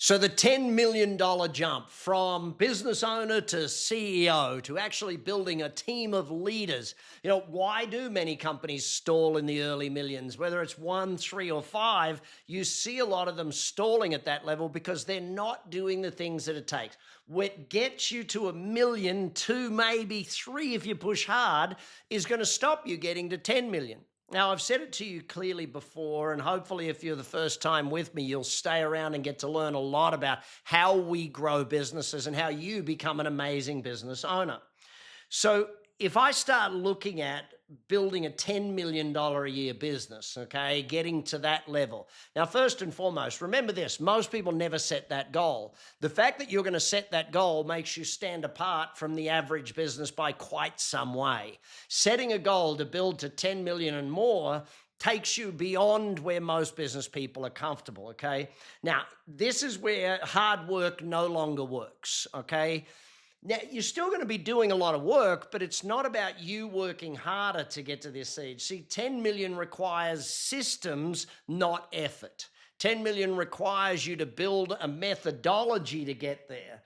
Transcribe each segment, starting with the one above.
So the $10 million jump from business owner to CEO to actually building a team of leaders. Why do many companies stall in the early millions? Whether it's 1, 3, or 5, you see a lot of them stalling at that level because they're not doing the things that it takes. What gets you to $1 million, 2, maybe 3 if you push hard, is going to stop you getting to 10 million. Now, I've said it to you clearly before, and hopefully if you're the first time with me, you'll stay around and get to learn a lot about how we grow businesses and how you become an amazing business owner. So if I start looking at building a $10 million a year business, okay, getting to that level. Now, first and foremost, remember this, most people never set that goal. The fact that you're going to set that goal makes you stand apart from the average business by quite some way. Setting a goal to build to 10 million and more takes you beyond where most business people are comfortable, okay? Now, this is where hard work no longer works, okay? Now, you're still going to be doing a lot of work, but it's not about you working harder to get to this stage. See, 10 million requires systems, not effort. 10 million requires you to build a methodology to get there.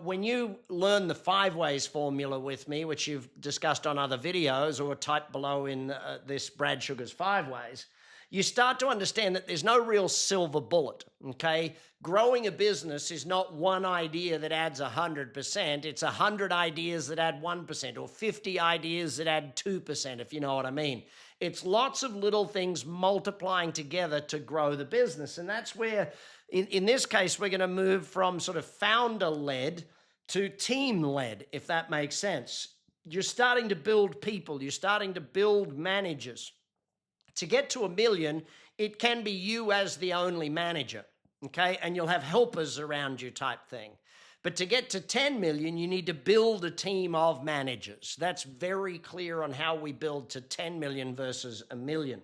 When you learn the 5 ways formula with me, which you've discussed on other videos or type below in this Brad Sugar's 5 ways, you start to understand that there's no real silver bullet, okay? Growing a business is not one idea that adds 100%. It's 100 ideas that add 1% or 50 ideas that add 2%, if you know what I mean. It's lots of little things multiplying together to grow the business. And that's where, in this case, we're going to move from sort of founder-led to team-led, if that makes sense. You're starting to build people. You're starting to build managers. To get to $1 million, it can be you as the only manager, okay? And you'll have helpers around you type thing. But to get to 10 million, you need to build a team of managers. That's very clear on how we build to 10 million versus $1 million.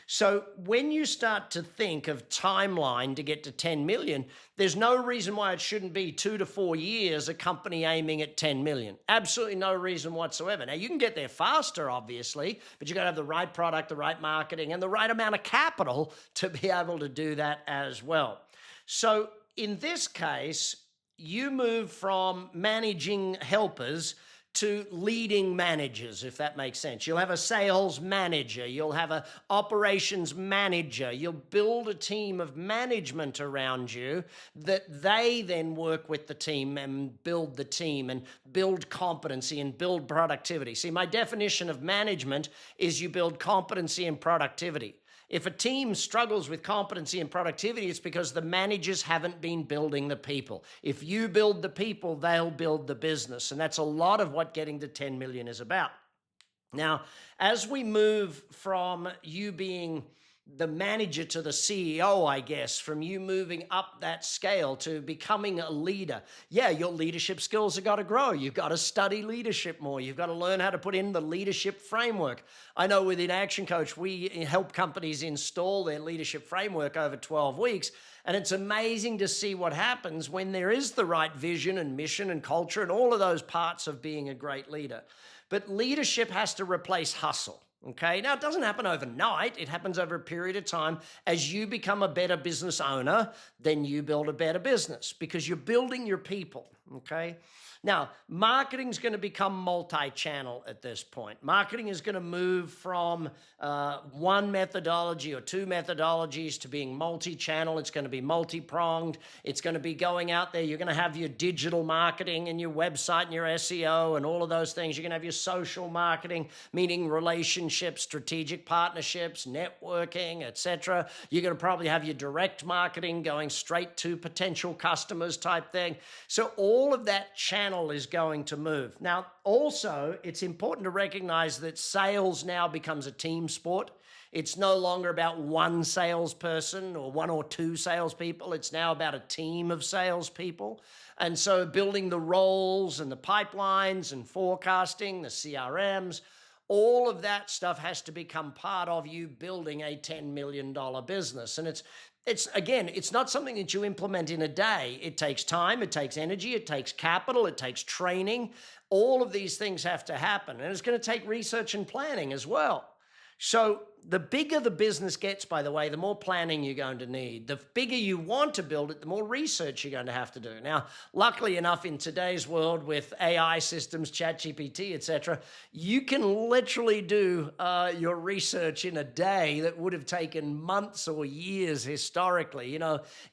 So when you start to think of timeline to get to 10 million, there's no reason why it shouldn't be 2 to 4 years a company aiming at 10 million. Absolutely no reason whatsoever. Now, you can get there faster, obviously, but you got to have the right product, the right marketing, and the right amount of capital to be able to do that as well. So in this case, you move from managing helpers to leading managers, if that makes sense. You'll have a sales manager. You'll have an operations manager. You'll build a team of management around you that they then work with the team and build the team and build competency and build productivity. See, my definition of management is you build competency and productivity. If a team struggles with competency and productivity, it's because the managers haven't been building the people. If you build the people, they'll build the business. And that's a lot of what getting to 10 million is about. Now, as we move from you being the manager to the CEO, I guess, from you moving up that scale to becoming a leader. Yeah, your leadership skills have got to grow. You've got to study leadership more. You've got to learn how to put in the leadership framework. I know within ActionCOACH, we help companies install their leadership framework over 12 weeks. And it's amazing to see what happens when there is the right vision and mission and culture and all of those parts of being a great leader. But leadership has to replace hustle. Okay, now it doesn't happen overnight. It happens over a period of time. As you become a better business owner, then you build a better business because you're building your people. Okay, now marketing is going to become multi-channel at this point. Marketing is going to move from one methodology or 2 methodologies to being multi-channel. It's going to be multi-pronged. It's going to be going out there. You're going to have your digital marketing and your website and your SEO and all of those things. You're going to have your social marketing, meaning relationships, strategic partnerships, networking, etc. You're going to probably have your direct marketing going straight to potential customers type thing. So all of that channel is going to move. Now, also, it's important to recognize that sales now becomes a team sport. It's no longer about one salesperson or 1 or 2 salespeople. It's now about a team of salespeople. And so building the roles and the pipelines and forecasting, the CRMs, all of that stuff has to become part of you building a $10 million business. And it's not something that you implement in a day. It takes time, it takes energy, it takes capital, it takes training. All of these things have to happen. And it's going to take research and planning as well. So The bigger the business gets, by the way, the more planning you're going to need. The bigger you want to build it, the more research you're going to have to do. Now, luckily enough, in today's world with AI systems, ChatGPT, etc., you can literally do your research in a day that would have taken months or years historically.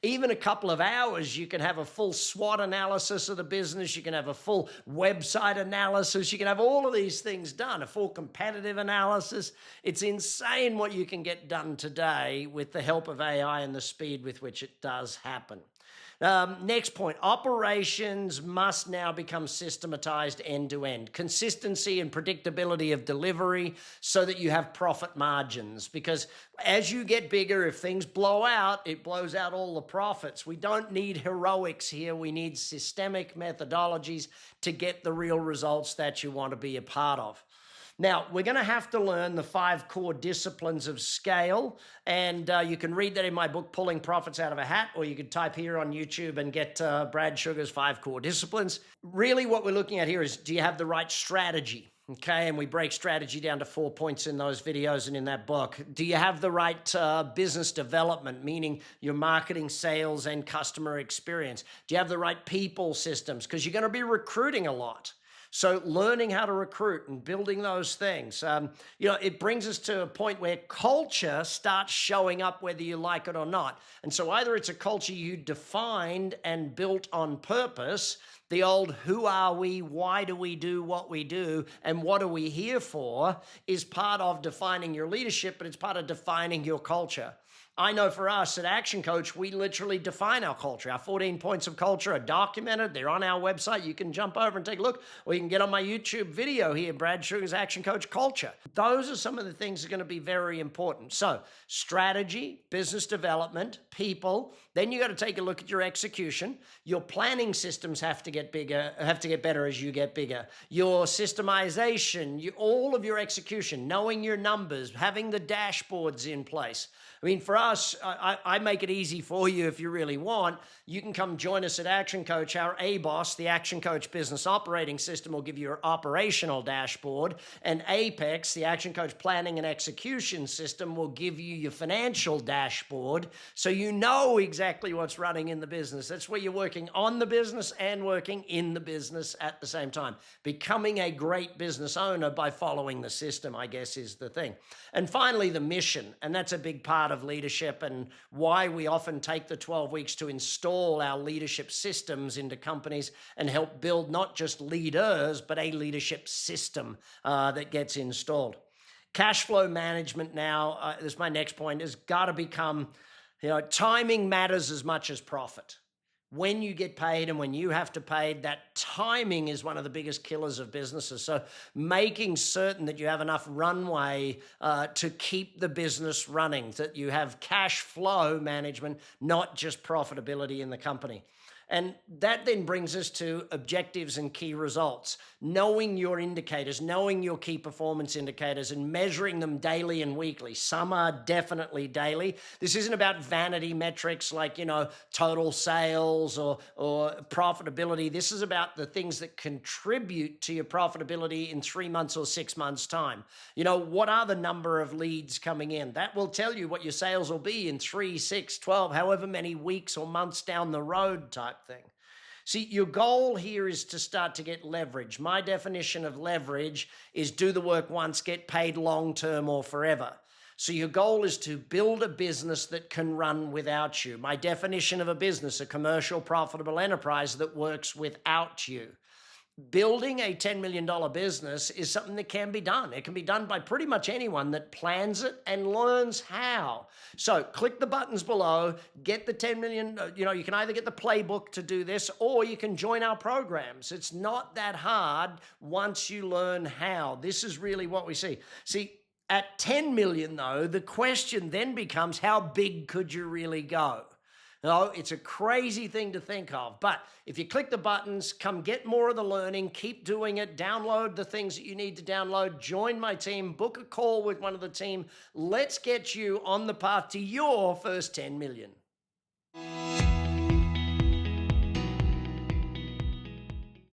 Even a couple of hours, you can have a full SWOT analysis of the business. You can have a full website analysis. You can have all of these things done, a full competitive analysis. It's insane what you can get done today with the help of AI and the speed with which it does happen. Next point, operations must now become systematized end to end. Consistency and predictability of delivery so that you have profit margins. Because as you get bigger, if things blow out, it blows out all the profits. We don't need heroics here. We need systemic methodologies to get the real results that you want to be a part of. Now, we're going to have to learn the 5 core disciplines of scale, and you can read that in my book, Pulling Profits Out of a Hat, or you could type here on YouTube and get Brad Sugar's 5 core disciplines. Really what we're looking at here is, do you have the right strategy? Okay, and we break strategy down to 4 points in those videos and in that book. Do you have the right business development, meaning your marketing, sales, and customer experience? Do you have the right people systems? Because you're going to be recruiting a lot. So learning how to recruit and building those things, it brings us to a point where culture starts showing up whether you like it or not. And so either it's a culture you defined and built on purpose, the old who are we, why do we do what we do, and what are we here for is part of defining your leadership, but it's part of defining your culture. I know for us at ActionCOACH, we literally define our culture. Our 14 points of culture are documented. They're on our website. You can jump over and take a look, or you can get on my YouTube video here, Brad Sugar's ActionCOACH Culture. Those are some of the things that are going to be very important. So strategy, business development, people. Then you got to take a look at your execution. Your planning systems have to get bigger, have to get better as you get bigger. Your systemization, all of your execution, knowing your numbers, having the dashboards in place. I mean, for us, I make it easy for you if you really want. You can come join us at ActionCOACH. Our ABOS, the ActionCOACH Business Operating System, will give you your operational dashboard. And APEX, the ActionCOACH Planning and Execution System, will give you your financial dashboard so you know exactly what's running in the business. That's where you're working on the business and working in the business at the same time. Becoming a great business owner by following the system, I guess, is the thing. And finally, the mission. And that's a big part of leadership and why we often take the 12 weeks to install our leadership systems into companies and help build not just leaders, but a leadership system that gets installed. Cash flow management now, this is my next point, has got to become, timing matters as much as profit. When you get paid and when you have to pay, that timing is one of the biggest killers of businesses. So making certain that you have enough runway to keep the business running, that you have cash flow management, not just profitability in the company. And that then brings us to objectives and key results. Knowing your indicators, knowing your key performance indicators and measuring them daily and weekly. Some are definitely daily. This isn't about vanity metrics like, total sales or profitability. This is about the things that contribute to your profitability in 3 months or 6 months' time. What are the number of leads coming in? That will tell you what your sales will be in 3, 6, 12, however many weeks or months down the road type thing. See, your goal here is to start to get leverage. My definition of leverage is do the work once, get paid long-term or forever. So your goal is to build a business that can run without you. My definition of a business, a commercial, profitable enterprise that works without you. Building a $10 million business is something that can be done. It can be done by pretty much anyone that plans it and learns how. So click the buttons below, get the 10 million, you can either get the playbook to do this or you can join our programs. It's not that hard once you learn how. This is really what we see. See, at 10 million though, the question then becomes how big could you really go? It's a crazy thing to think of, but if you click the buttons, come get more of the learning, keep doing it, download the things that you need to download, join my team, book a call with one of the team. Let's get you on the path to your first 10 million.